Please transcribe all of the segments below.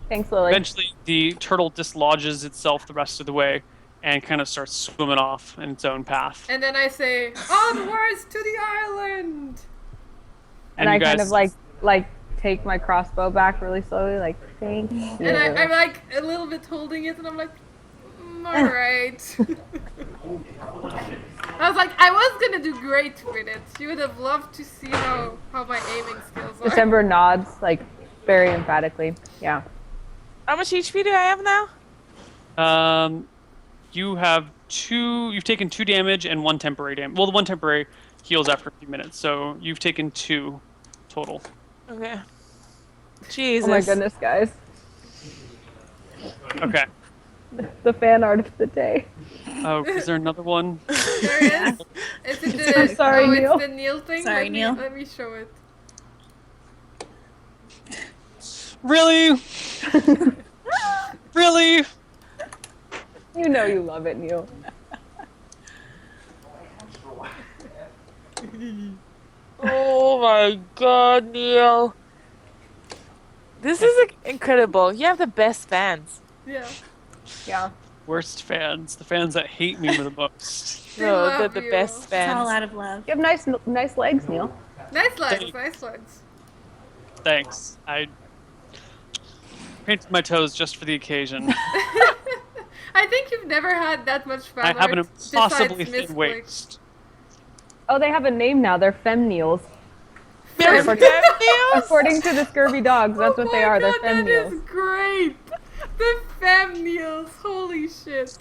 Thanks, Lily. Eventually, the turtle dislodges itself the rest of the way and kind of starts swimming off in its own path. And then I say, onwards to the island! And you I kind guys, of like take my crossbow back really slowly, like, thank you. And I'm like a little bit holding it, and I'm like, alright. I was like, I was gonna do great with it. You would have loved to see how my aiming skills are. December nods, like, very emphatically. Yeah. How much HP do I have now? you've taken 2 damage and 1 temporary damage. Well, the 1 temporary heals after a few minutes, so you've taken 2 total. Okay. Jesus. Oh my goodness, guys. Okay. The fan art of the day. Oh, is there another one? There is. Is it the, I'm sorry, Neal. It's the Neal thing? Sorry, Neal. Let me show it. Really? Really? You know you love it, Neal. Oh my god, Neal. This is incredible. You have the best fans. Yeah. Yeah. Worst fans. The fans that hate me the most. They No, love the you. best It's fans. all out of love. You have nice legs, Neal. Nice legs, Thanks. nice legs. Thanks. I painted my toes just for the occasion. I think you've never had that much fun. I have an art impossibly besides thin Misscliks. waist. Oh, they have a name now. They're fem Neals. They're According- fem Neals? According to the Scurvy Dogs, that's what they are. They're fem That is Neals. great. The fem Neals. Holy shit.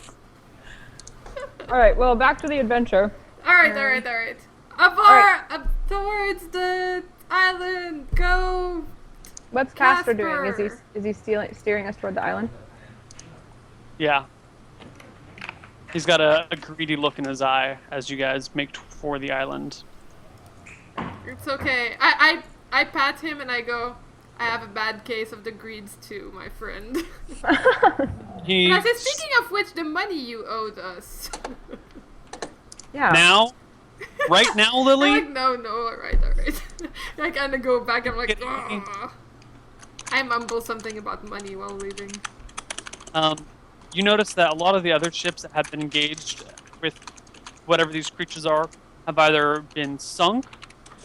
All right, well, back to the adventure. Alright. Up towards the island. Go. What's Castor doing? Casper. Is he steering us toward the island? Yeah. He's got a greedy look in his eye as you guys make for the island. It's okay. I pat him and I go, I have a bad case of the greeds too, my friend. He And I said, speaking of which, the money you owed us. Yeah. now, right now, I'm Lily. like, no, alright. I kind of go back and I'm like, "Ugh." I mumble something about money while leaving. You notice that a lot of the other ships that have been engaged with whatever these creatures are have either been sunk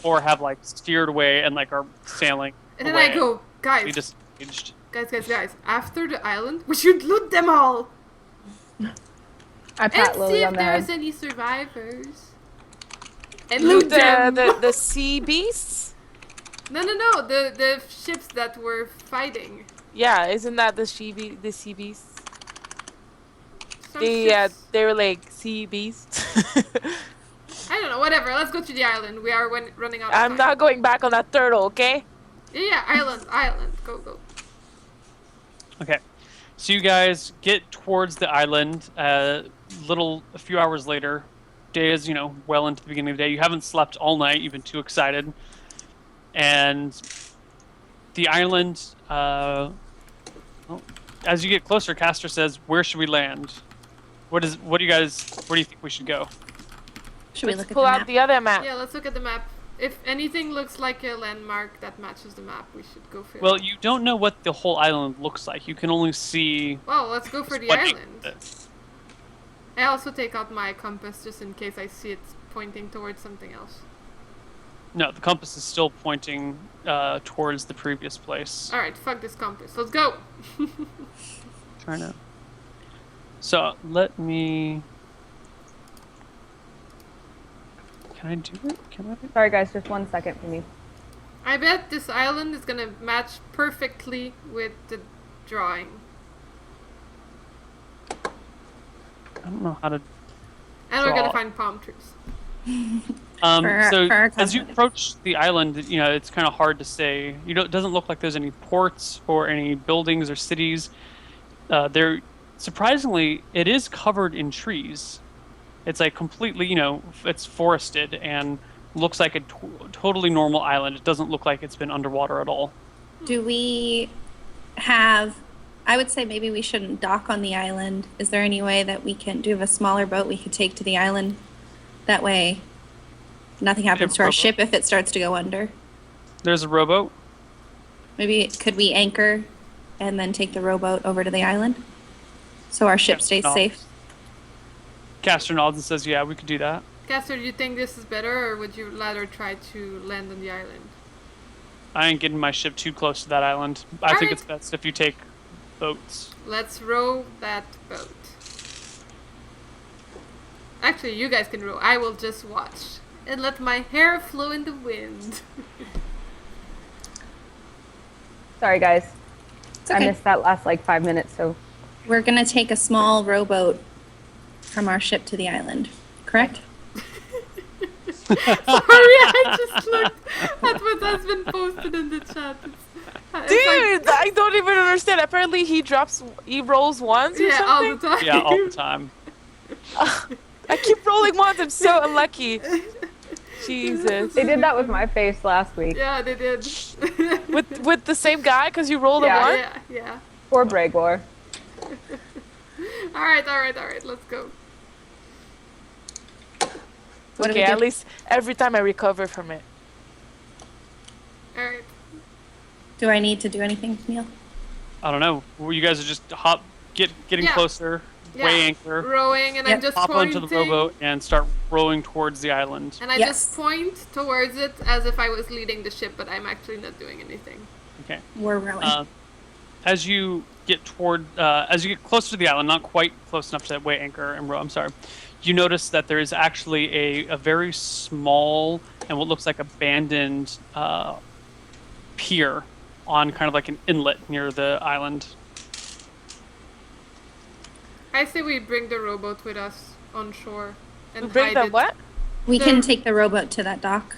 or have like steered away and like are sailing And then away. I go, We guys, disengaged. guys, after the island, we should loot them all I and pat see Lily if on the there's head. any survivors. And loot them. The sea beasts? No, the ships that were fighting. Yeah, isn't that the sea beasts? Some They ships- were like sea beasts. I don't know, whatever, let's go to the island. We are running out of I'm time. not going back on that turtle, okay? Yeah, island, go. Okay, so you guys get towards the island. A few hours later, day is well into the beginning of the day. You haven't slept all night. You've been too excited, and the island. As you get closer, Castor says, "Where should we land? Where do you think we should go?" Should we Let's look at pull the out map? the other map. Yeah, let's look at the map. If anything looks like a landmark that matches the map, we should go for it. Well, you don't know what the whole island looks like. You can only see Well, let's go for the what island. I also take out my compass just in case I see it pointing towards something else. No, the compass is still pointing towards the previous place. Alright, fuck this compass. Let's go! Trying to. So let me. Can I do it? Can I? Sorry, guys, just 1 second for me. I bet this island is gonna match perfectly with the drawing. I don't know how to. And we're Draw. gonna find palm trees. So for our as you company. approach the island, it's kind of hard to say. It doesn't look like there's any ports or any buildings or cities. There, surprisingly, it is covered in trees. It's like completely, it's forested and looks like a totally normal island. It doesn't look like it's been underwater at all. Do we have... I would say maybe we shouldn't dock on the island. Is there any way that we can... Do you have a smaller boat we could take to the island? That way nothing happens to our rowboat? ship if it starts to go under. There's a rowboat. Maybe could we anchor and then take the rowboat over to the island, so our ship stays no. safe. Caster nods and says, "Yeah, we could do that." Caster, do you think this is better, or would you rather try to land on the island? I ain't getting my ship too close to that island. I think Alright. it's best if you take boats. Let's row that boat. Actually, you guys can row. I will just watch and let my hair flow in the wind. Sorry, guys. It's okay. I missed that last like 5 minutes. So We're gonna take a small rowboat from our ship to the island, correct? Sorry, I just looked at what has been posted in the chat. Dude, I don't even understand. Apparently he rolls once or Yeah, all something. the time. Yeah, all the time. I keep rolling once. I'm so unlucky. Jesus. they did that with my face last week. Yeah, they did. With the same guy, because you rolled a Yeah. one. Yeah. Poor Bregor. All right. Let's go. What do Okay, we do? at least every time I recover from it. All right. Do I need to do anything, Neal? I don't know. Well, you guys are just getting Yeah. closer, Yeah. weigh anchor, Rowing, and Yep. I'm just hop pointing. onto the rowboat, and start rowing towards the island. And I Yes. just point towards it as if I was leading the ship, but I'm actually not doing anything. Okay. We're rowing. As you get closer to the island, not quite close enough to weigh anchor and row. I'm sorry. You notice that there is actually a very small and what looks like abandoned pier on kind of like an inlet near the island. I say we bring the rowboat with us on shore and We bring hide the it. what? we the- can take the rowboat to that dock.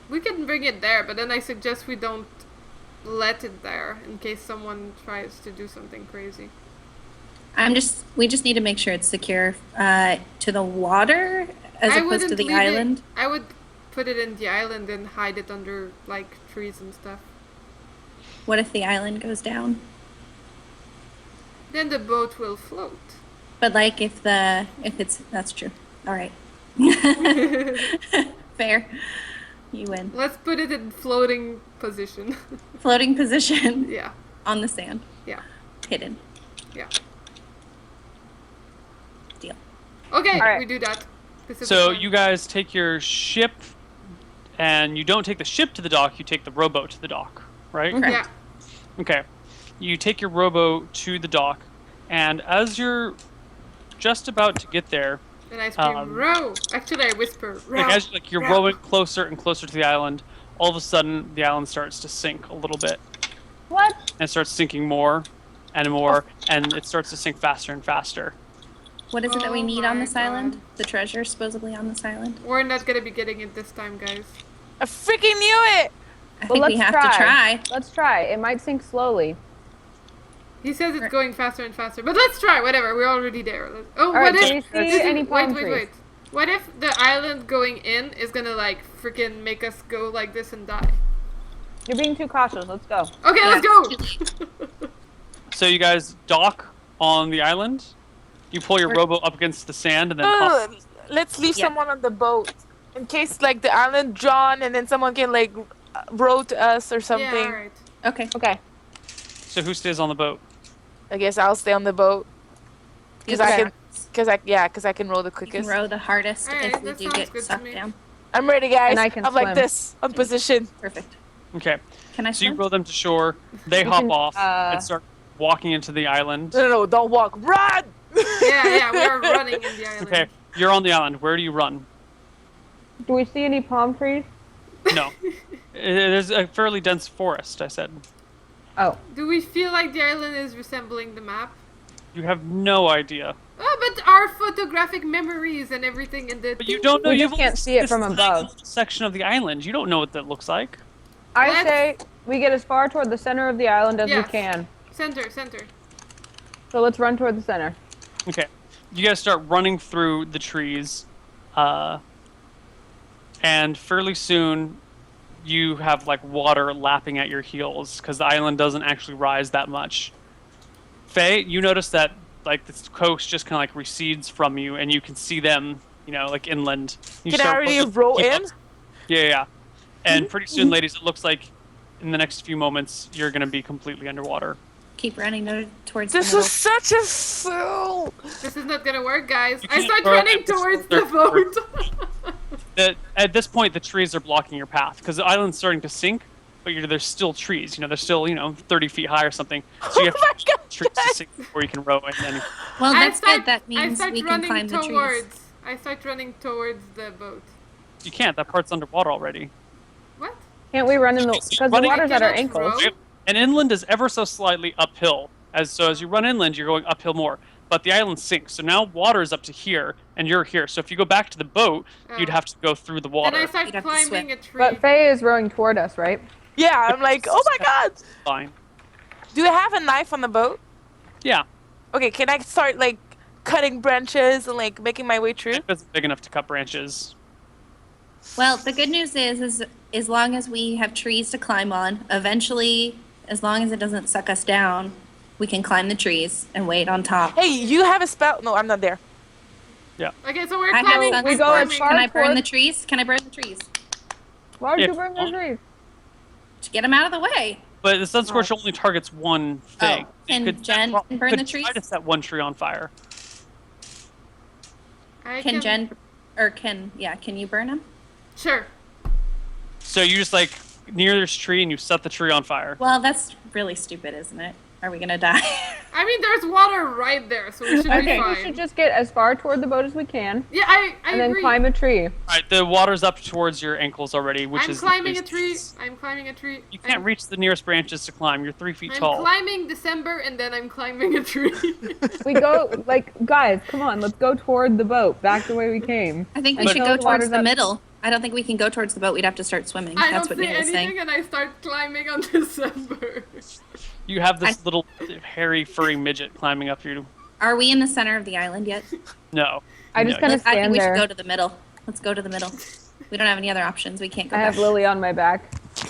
We can bring it there, but then I suggest we don't let it there in case someone tries to do something crazy. We just need to make sure it's secure to the water as I opposed to wouldn't the leave island. It, I would put it in the island and hide it under like trees and stuff. What if the island goes down? Then the boat will float. But like if it's that's true. All right. Fair. You win. Let's put it in floating position. Floating position Yeah. on the sand. Yeah. Hidden. Yeah. Deal. Okay, Alright. we do that. This is So the plan. you guys take your ship, and you don't take the ship to the dock. You take the rowboat to the dock, right? Okay. Yeah. Okay. You take your rowboat to the dock, and as you're just about to get there, And I scream, Um, row! Actually, I whisper, row! like as you're row. rowing closer and closer to the island, all of a sudden the island starts to sink a little bit, What? and it starts sinking more and more, and it starts to sink faster and faster. What is it that we Oh need on my this island? God. The treasure supposedly on this island. We're not gonna be getting it this time, guys. I freaking knew it! I Well, think we let's have to try. Let's try. It might sink slowly. He says it's going faster and faster, but let's try. Whatever, we're already there. Oh, All right, what do you if? see any palm wait, trees? wait. What if the island going in is gonna like freaking make us go like this and die? You're being too cautious. Let's go. Okay, Yeah, let's go. So you guys dock on the island. You pull your We're- rowboat up against the sand, and then hop. Let's leave Yeah. someone on the boat in case like the island drawn and then someone can like row to us or something. Yeah, all right. Okay. Okay. So who stays on the boat? I guess I'll stay on the boat because I Okay. can row the You can quickest. row the hardest Alright, if we that do sounds get good to sucked me. down. I'm ready, guys. And I can I'm like swim. this on position. Perfect. Okay. Can I So you swim? row them to shore. They We hop can, off and start walking into the island. No, don't walk. Run! Yeah, we are running in the island. Okay, you're on the island. Where do you run? Do we see any palm trees? No. There's a fairly dense forest, I said. Oh. Do we feel like the island is resembling the map? You have no idea. Oh, but our photographic memories and everything in the. But you don't know. We You've just can't only see seen it from this above. little section of the island. You don't know what that looks like. I Let's- say we get as far toward the center of the island as Yes. we can. Center. So let's run toward the center. Okay. You guys start running through the trees, and fairly soon you have like water lapping at your heels because the island doesn't actually rise that much. Faye, you notice that like the coast just kind of like recedes from you, and you can see them, like inland. You Can I start already looking- row keep in? up. Yeah. And pretty soon, ladies, it looks like in the next few moments, you're going to be completely underwater. Keep running towards This the middle. was such a fool. This is not gonna work, guys. You I can't start throw running it. towards the boat. At this point, the trees are blocking your path because the island's starting to sink, but there's still trees. They're still 30 feet high or something. So you have trees to sink before you can row in. And Well, I that's start- good. That I means start we can running climb the trees. towards. I start running towards the boat. you can't. That part's underwater already. What? Can't we run in the because the Running- water's at our Cannot ankles? row? And inland is ever so slightly uphill. As you run inland, you're going uphill more. But the island sinks, so now water is up to here, and you're here. So if you go back to the boat, you'd Oh. have to go through the Then water. I start You'd have to climbing swim. a tree. But Faye is rowing toward us, right? Yeah, I'm like, oh my god. Fine. Do you have a knife on the boat? Yeah, Okay, can I start like cutting branches and like making my way through? it isn't big enough to cut branches. Well, the good news is as long as we have trees to climb on, eventually, as long as it doesn't suck us down, we can climb the trees and wait on top. Hey, you have a spell? No, I'm not there. Okay, so we're I have climbing. sun we we're go as climbing. far- Can I burn toward- the trees? Can I burn the trees? Why would Yeah, you burn the trees? To get them out of the way. But the sun scorch only targets one thing. Oh, can Jen burn could the trees? try to set one tree on fire. I Can Jen, or can you burn them? Sure. So you just near this tree and you set the tree on fire. Well, that's really stupid, isn't it? Are we gonna die? I mean, there's water right there, so we should I be think fine. we should just get as far toward the boat as we can, Yeah, I and then agree. climb a tree. All right, the water's up towards your ankles already, which I'm is climbing a tree. I'm climbing a tree. You can't reach the nearest branches to climb. You're 3 feet I'm tall. climbing December, and then I'm climbing a tree. We go guys, come on, let's go toward the boat, back the way we came. I think we But should no, go the towards water's the up. middle. I don't think we can go towards the boat. We'd have to start swimming. I That's don't what see Neal was anything, saying. and I start climbing on December. You have this little hairy, furry midget climbing up you. Are we in the center of the island yet? No. I just No. kinda I think stand we there. should go to the middle. Let's go to the middle. We don't have any other options. We can't go I back. have Lily on my back. I'm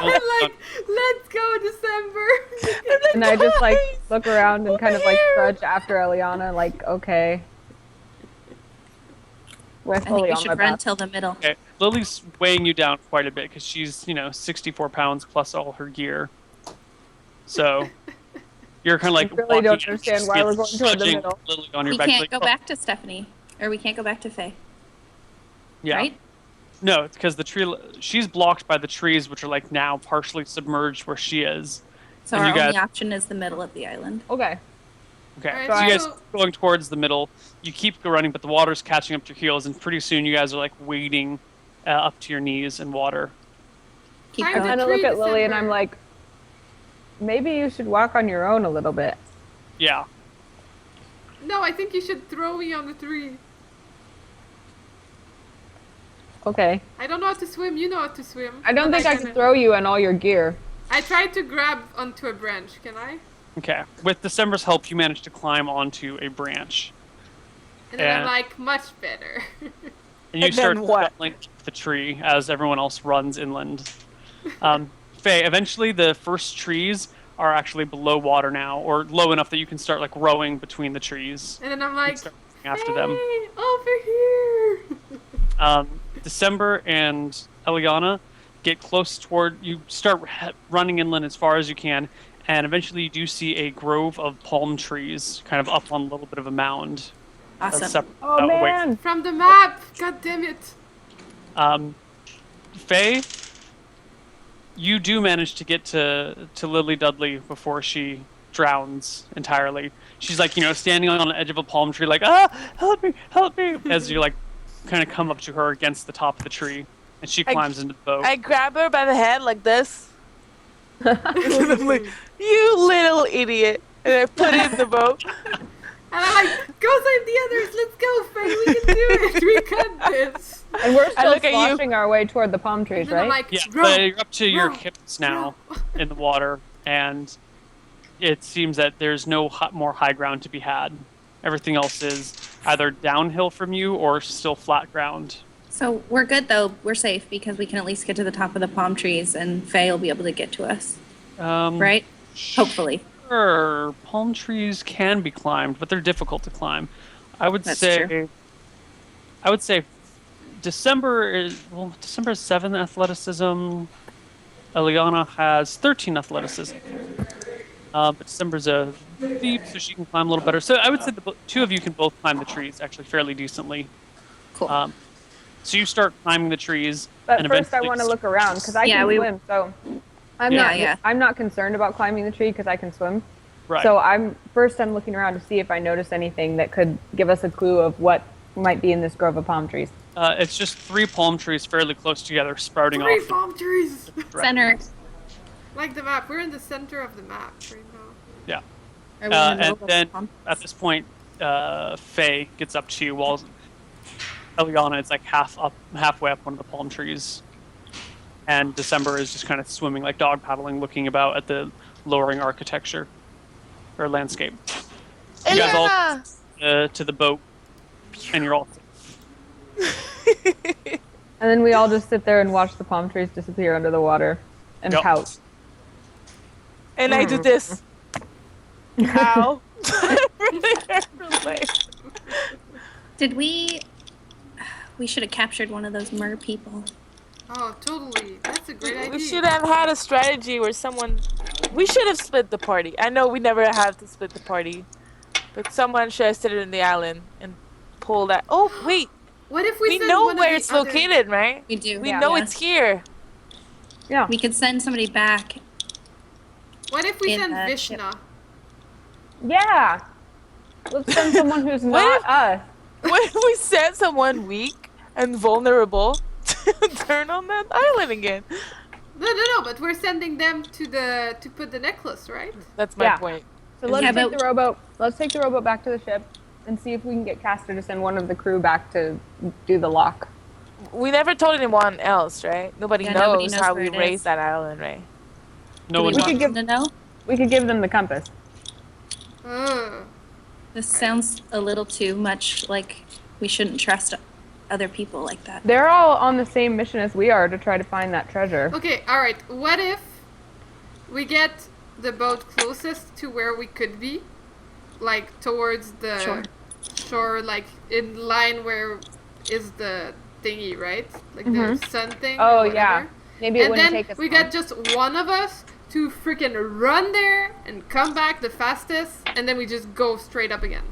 like, let's go December. And I just look around and kind of trudge after Eliana, okay. We're I think fully we on should my run back. till the middle. Okay. Lily's weighing you down quite a bit because she's, 64 pounds plus all her gear. So you're kind of I really don't understand why we're going toward the middle. Lily on your We back. can't like, go "Oh." back to Stephanie. Or we can't go back to Faye. Yeah. Right? No, it's because she's blocked by the trees, which are now partially submerged where she is. So And our you only guys- option is the middle of the island. Okay. Okay, Alright, so you guys so- keep going towards the middle. You keep running, but the water's catching up to your heels, and pretty soon you guys are wading up to your knees in water. Keep I'm I going. kind of tree look at Lily and I'm December. like, maybe you should walk on your own a little bit. Yeah. No, I think you should throw me on the tree. Okay. I don't know how to swim. You know how to swim. I don't But think I can throw you and all your gear. I tried to grab onto a branch. Can I? Okay. With December's help, you manage to climb onto a branch, And then I'm Yeah. like, much better. and you And start then what? rappelling up the tree as everyone else runs inland. Faye, eventually the first trees are actually below water now, or low enough that you can start rowing between the trees. And then I'm and like, start running after them. "Hey, over here. December and Eliana get close toward you. Start running inland as far as you can, and eventually you do see a grove of palm trees, kind of up on a little bit of a mound. Awesome. Oh away. man! From the map. God damn it. Faye, you do manage to get to Lily Dudley before she drowns entirely. She's standing on the edge of a palm tree, help me, as you kind of come up to her against the top of the tree, and she climbs into the boat. I grab her by the head like this. And I'm like, you little idiot. And I put it in the boat. And I'm like, go save the others. Let's go, Faye. We can do it. We got this. And we're still look at you. sloshing our way toward the palm trees, And then I'm right? like, Yeah, row. but you're up to your row, hips now row. in the water, and it seems that there's no more high ground to be had. Everything else is either downhill from you or still flat ground. So we're good though. We're safe because we can at least get to the top of the palm trees and Faye will be able to get to us. Right? Hopefully. Sure, palm trees can be climbed, but they're difficult to climb. I would That's say. true. I would say December is 7 athleticism. Eliana has 13 athleticism. But December's a thief, so she can climb a little better. So I would say the two of you can both climb the trees actually fairly decently. Cool. So you start climbing the trees, But and first, I eventually want to look around because I can swim. So I'm not concerned about climbing the tree because I can swim. Right. So I'm looking around to see if I notice anything that could give us a clue of what might be in this grove of palm trees. It's just 3 palm trees fairly close together, sprouting Three off. palm trees. Center. Like the map. We're in the center of the map right now. Yeah. Are we in the And middle then of at this point, Faye gets up to you while Eliana is like halfway up one of the palm trees. And December is just kind of swimming, like dog paddling, looking about at the lowering architecture or landscape. You guys all to the boat, and you're all safe. And then we all just sit there and watch the palm trees disappear under the water and pout. And I do this. How? Did we should have captured one of those mer people. Oh, totally. That's a great idea. We should have had a strategy where we should have split the party. I know we never have to split the party, but someone should have stood in the island and pulled that. Oh, wait. What if We send know one of where the it's other- located, right? We do. We know it's here. Yeah. We could send somebody back. What if we in send the Vishna? Yeah. Let's send someone who's not us. What if we sent someone weak and vulnerable to turn on that island again? No. But we're sending them to put the necklace, right? That's my point. So let's Yeah, take but- the rowboat. Let's take the rowboat back to the ship and see if we can get Castor to send one of the crew back to do the lock. We never told anyone else, right? Nobody Nobody knows knows how where we it raised is. that island, right? No Do one we could want give- them to know? We could give them the compass. Ugh. This sounds a little too much like we shouldn't trust other people like that. They're all on the same mission as we are to try to find that treasure. Okay, alright. What if we get the boat closest to where we could be? Like towards the shore, like in line where is the thingy, right? Like the sun thing. Oh, or yeah. whatever. Maybe it And wouldn't then take us we long. get just one of us to freaking run there and come back the fastest, and then we just go straight up again.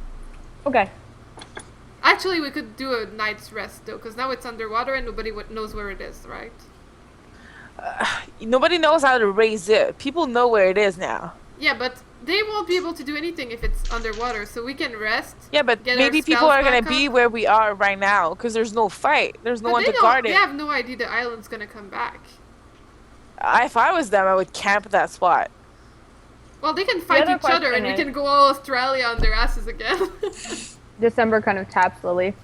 Okay. Actually, we could do a night's rest though, because now it's underwater and nobody knows where it is, right? Nobody knows how to raise it. People know where it is now. Yeah, but they won't be able to do anything if it's underwater, so we can rest. Yeah, but Get our maybe people spells are gonna back be up. where we are right now because there's no fight. There's no But one they to guard they it. have no idea the island's gonna come back. If I was them, I would camp at that spot. Well, they can fight other each other, and question we is- can go all Australia on their asses again. December kind of taps Lily.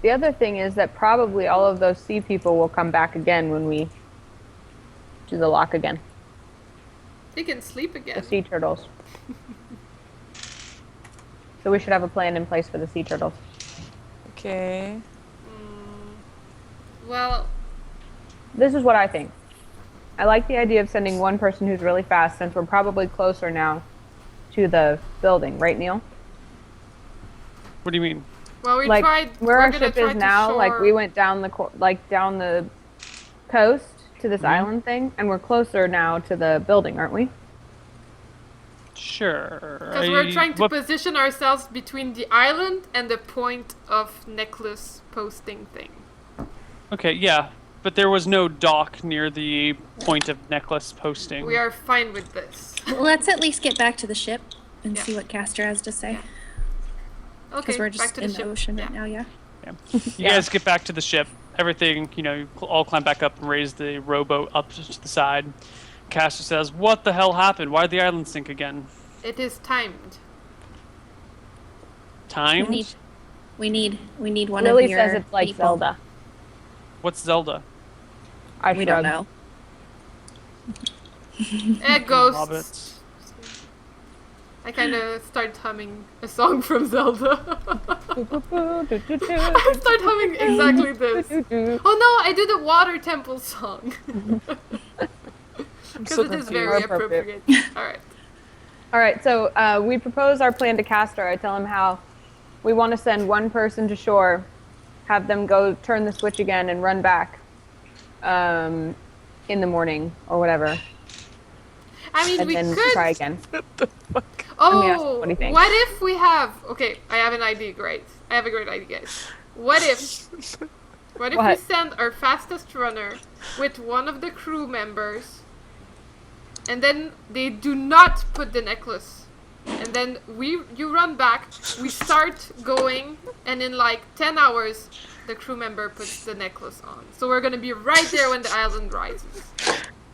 The other thing is that probably all of those sea people will come back again when we do the lock again. they can sleep The again. sea turtles. So we should have a plan in place for the sea turtles. Okay. Well, This is what I think. I like the idea of sending one person who's really fast since we're probably closer now to the building, right, Neal? What do you mean? well, we Like tried. where we're our gonna ship try is to now, like shore- we went down the down the coast to this island thing, and we're closer now to the building, aren't we? Sure. Because we're trying to What- position ourselves between the island and the point of necklace posting thing. Okay, yeah, but there was no dock near the point of necklace posting. We are fine with this. Let's at least get back to the ship and Yeah. see what Castor has to say. Okay, Because we're back just to the in ship. the ocean Yeah. right now, yeah. You guys get back to the ship. Everything, you all climb back up and raise the rowboat up to the side. Castor says, "What the hell happened? Why did the island sink again?" It is timed. Time? We need one Lily of your says it's like people. Zelda. What's Zelda? I We don't shrug. know. Ghosts. Hobbits. I kind of start humming a song from Zelda. I start humming exactly this. Oh no, I do the water temple song. Because so it is confused. very Appropriate. appropriate. Alright. All right, so we propose our plan to Castor. I tell him how we want to send one person to shore, have them go turn the switch again and run back. in the morning or whatever, I mean, and we then could. try again. Oh, what do you think? what if we have? Okay, I have an idea. Great, I have a great idea, guys. What if we What? send our fastest runner with one of the crew members, and then they do not put the necklace, and then you run back, we start going, and in like 10 hours, the crew member puts the necklace on. So we're gonna be right there when the island rises.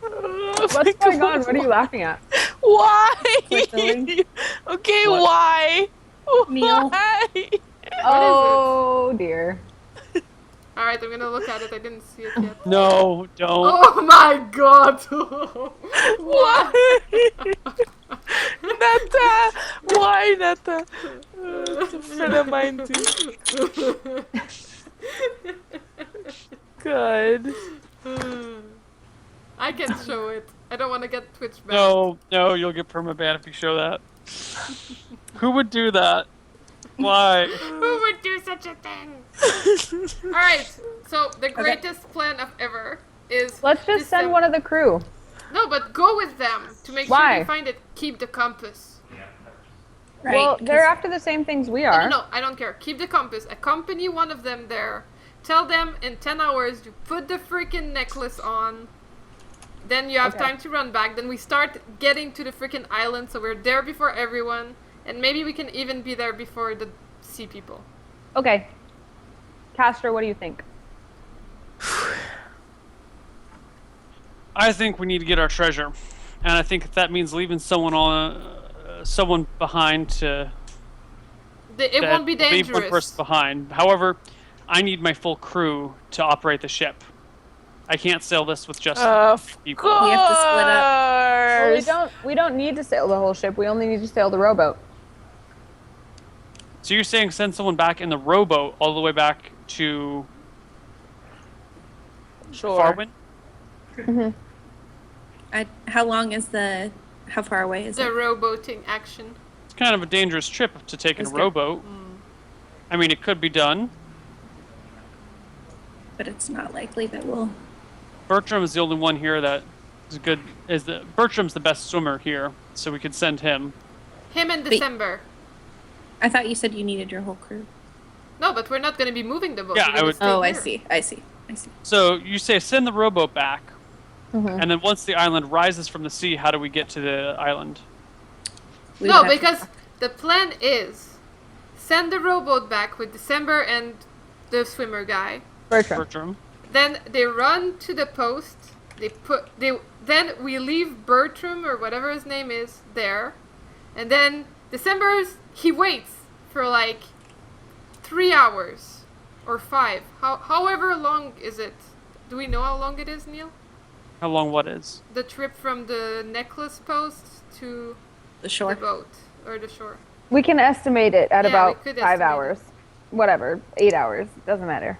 What's going on? What are you laughing at? Why? Personally? Okay, What? why? Neal. Why? Oh dear. Alright, I'm gonna look at it. I didn't see it yet. No, don't. Oh my god! Why? Nata! Why, Nata? It's a friend of mine too. God. I can show it. I don't want to get Twitch back. No, you'll get permaban if you show that. Who would do that? Why? Who would do such a thing? Alright, so the greatest plan of ever is... Let's just send one of the crew. No, but go with them to make Why? sure they find it. Keep the compass. Right. Well, 'cause they're after the same things we are. No, I don't care. Keep the compass. Accompany one of them there. Tell them in 10 hours you put the freaking necklace on. Then you have Okay. time to run back. Then we start getting to the freaking island, so we're there before everyone. And maybe we can even be there before the sea people. Okay. Castro, what do you think? I think we need to get our treasure, and I think if that means leaving someone behind to. It won't be leave one dangerous. person behind. However, I need my full crew to operate the ship. I can't sail this with just Of people. course. We have to split up. Well, we don't need to sail the whole ship. We only need to sail the rowboat. So you're saying send someone back in the rowboat all the way back to Sure. Farwin? How long is the? How far away is The it? rowboating action. It's kind of a dangerous trip to take in a Is it? rowboat. I mean, it could be done. But it's not likely that we'll. Bertram is the only one here that is good. Bertram's the best swimmer here, so we could send him. Him in Wait. December. I thought you said you needed your whole crew. No, but we're not going to be moving the boat. Yeah, We're I gonna would- stay Oh, I here. see. I see. I see. So you say send the rowboat back, Mhm. and then once the island rises from the sea, how do we get to the island? We No, would have to- because the plan is send the rowboat back with December and the swimmer guy. Bertram. Bertram. Then they run to the post. Then we leave Bertram or whatever his name is there, and then he waits for like 3 hours or 5. However long is it? Do we know how long it is, Neal? How long what is? The trip from the necklace post to the the shore. boat or the shore. We can estimate it at Yeah, about we could 5 estimate it. hours. Whatever. 8 hours. Doesn't matter.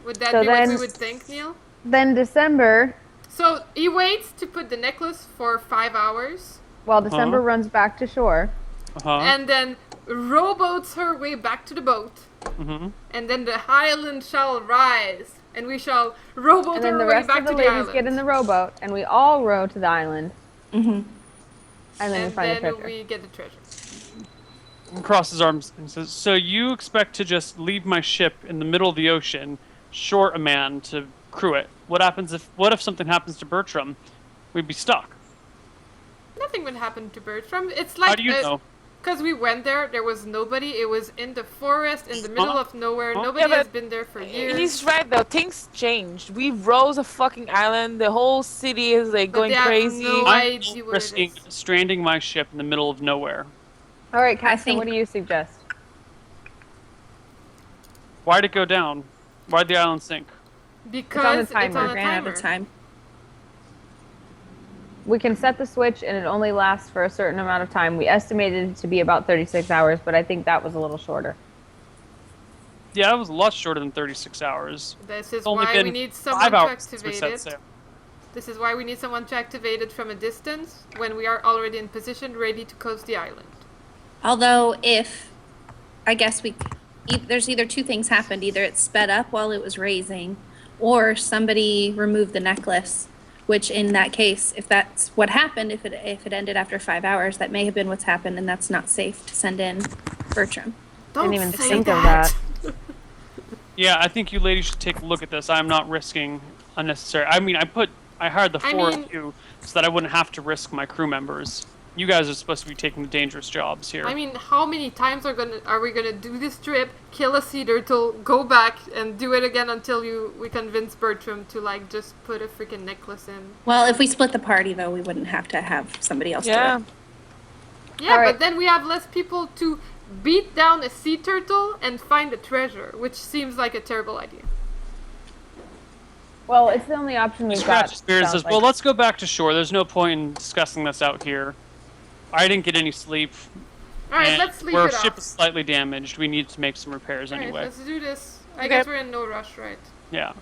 Would that So be what we then- would think, Neal? Then December, So he waits to put the necklace for 5 hours, while December runs back to shore. Uh-huh. and then rowboats her way back to the boat, Mm-hmm. and then the island shall rise, and we shall rowboat And then our the way rest back of the to the ladies island. get in the rowboat, and we all row to the island. Mm-hmm. And then we and find the then treasure. we get the treasure. Crosses his arms and says, so you expect to just leave my ship in the middle of the ocean, short a man to crew it? What if something happens to Bertram? We'd be stuck. Nothing would happen to Bertram. It's like How do you know? Because we went there was nobody. It was in the forest, in the middle of nowhere. Huh? Nobody Yeah, has but been there for years. He's right though. Things changed. We rose a fucking island. The whole city is like But going they have crazy. no I'm idea what it risking is. stranding my ship in the middle of nowhere. All right, I Cassie, think- what do you suggest? Why'd it go down? Why'd the island sink? Because it's timer. on a Ran out timer. of time. We can set the switch, and it only lasts for a certain amount of time. We estimated it to be about 36 hours, but I think that was a little shorter. Yeah, it was a lot shorter than 36 hours. This is It's only why been we need someone 5 to hours since we activate set it. sail. This is why we need someone to activate it from a distance when we are already in position, ready to coast the island. Although, if I guess there's either two things happened: either it sped up while it was raising, or somebody removed the necklace, which in that case, if that's what happened, if it ended after 5 hours, that may have been what's happened, and that's not safe to send in Bertram. Don't Didn't even say think of that. Yeah, I think you ladies should take a look at this. I'm not risking unnecessary. I mean, I hired the four of you so that I wouldn't have to risk my crew members. You guys are supposed to be taking the dangerous jobs here. I mean, how many times are we gonna do this trip, kill a sea turtle, go back and do it again until we convince Bertram to like just put a freaking necklace in? Well, if we split the party, though, we wouldn't have to have somebody else do Yeah. it. Yeah, All right. but then we have less people to beat down a sea turtle and find a treasure, which seems like a terrible idea. Well, it's the only option we've got. Scratch Spirit sounds says, like. well, let's go back to shore. There's no point in discussing this out here. I didn't get any sleep. Alright, and let's leave our it ship off. is slightly damaged. We need to make some repairs Alright, anyway. let's do this. I Okay. guess we're in no rush, right? Yeah.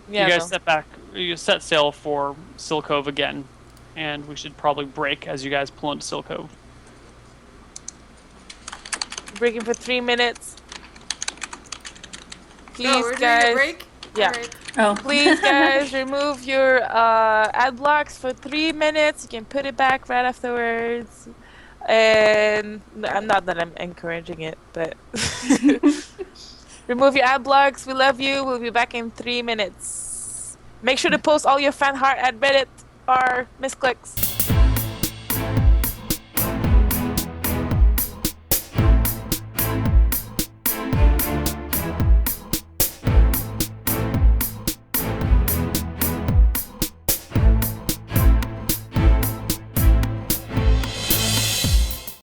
Yeah, You guys no. set back. You set sail for Sill Cove again, and we should probably break as you guys pull into Sill Cove. Breaking for 3 minutes. Please, No, we're doing guys. a break? Yeah. Alright. Oh, Please, guys, remove your ad blocks for 3 minutes. You can put it back right afterwards. And I'm not that I'm encouraging it, but remove your ad blocks. We love you. We'll be back in 3 minutes. Make sure to post all your fan art at Reddit or Misscliks.